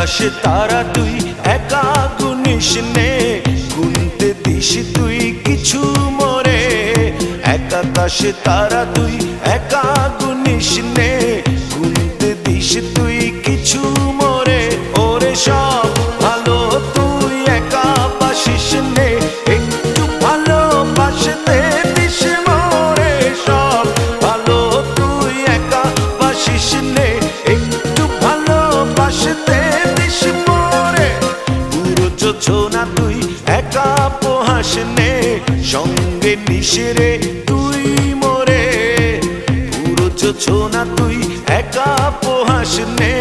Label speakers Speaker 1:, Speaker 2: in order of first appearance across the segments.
Speaker 1: আকাশে তারা তুই একা গুনিস নে, গুনতে দিস তুই কিছু মোরে। এক আকাশে তারা তুই একা গুনিস নে, গুনতে দিস তুই কিছু মোরে। ওরে সব ভালো তুই একা বাসিস নে, একটু ভালোবাসতে দিস মোরে। সব ভালো তুই একা বাসিস নে, একটু ভালোবাসতে দিস মোরে। পুরো যোছনা তুই একা পোহাস নে, সঙ্গে নিশরে তুই মোরে। পুরো যোছনা তুই একা পোহাস নে,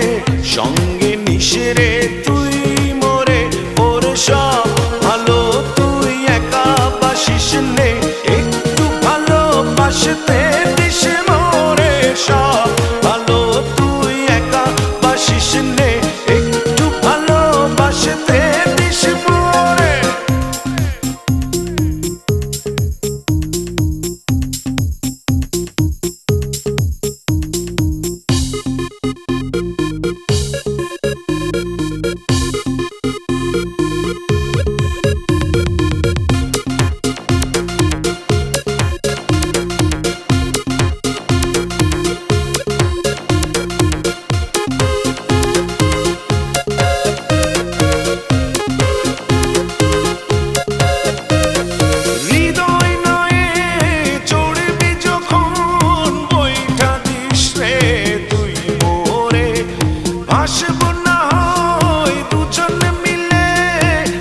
Speaker 1: সঙ্গে নিশরে তুই মোরে। ওরে সব ভালো তুই একা বাসিস নে, একটু ভালোবাসতে দিস মোরে। সব ভালো তুই একা বাসিস নে, একটু ভালোবাসতে দিস মোরে।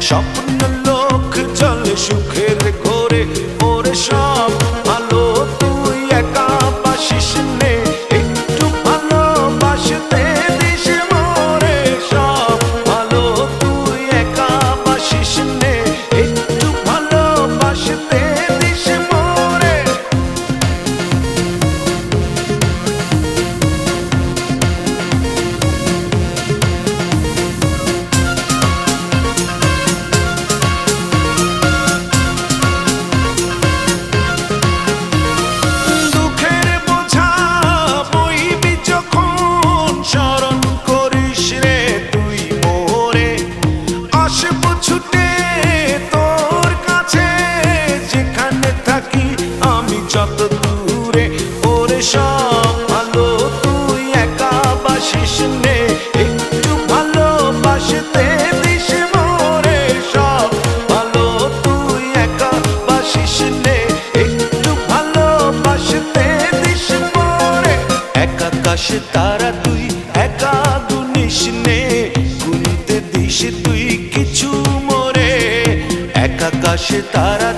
Speaker 1: স্বপ্ন লোক চলে সুখের ঘোরে। ওরে সব ভালো তুই একা বাসিস নে, একটু ভালোবাসতে দিস মোরে। সব ভালো তুই একা বাসিস নে, একটু ভালোবাসতে দিস মোরে। যত দূরে ওরে সব ভালো তুই একা বাসিস নে, একটু ভালোবাসতে দিস মোরে। সব ভালো তুই একা বাসিস নে, একটু ভালোবাসতে দিস মোরে। এক আকাশে তারা তুই একা গুনিস নে, গুনতে দিস তুই কিছু মোরে। এক আকাশে তারা